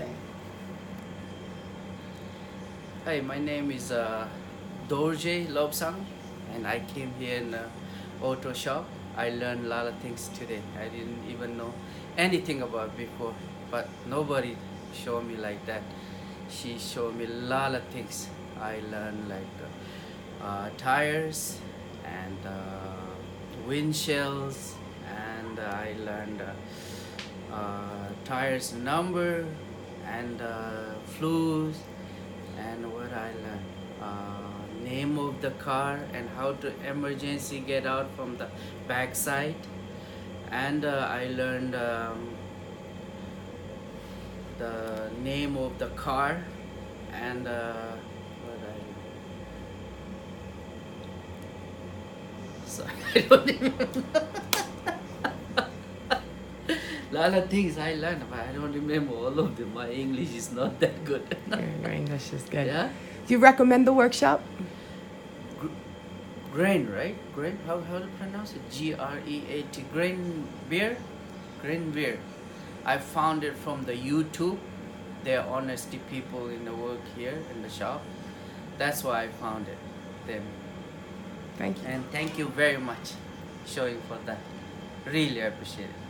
say. Hi, my name is Dorje Lobsang, and I came here in the auto shop. I learned a lot of things today. I didn't even know anything about before, but nobody showed me like that. She showed me a lot of things. I learned like tires and windshields, and I learned tires number and flues, and what I learned, name of the car and how to emergency get out from the backside, and I learned the name of the car and what I sorry I don't remember. Lot of things I learned, but I don't remember all of them. My English is not that good. Your English is good. Yeah. Do you recommend the workshop? Grain, right? Grain. How to pronounce it? Great. Grain beer. Grain beer. I found it from the YouTube. They're honesty people in the work here in the shop. That's why I found it. Them. Thank you. And thank you very much showing for that. Really appreciate it.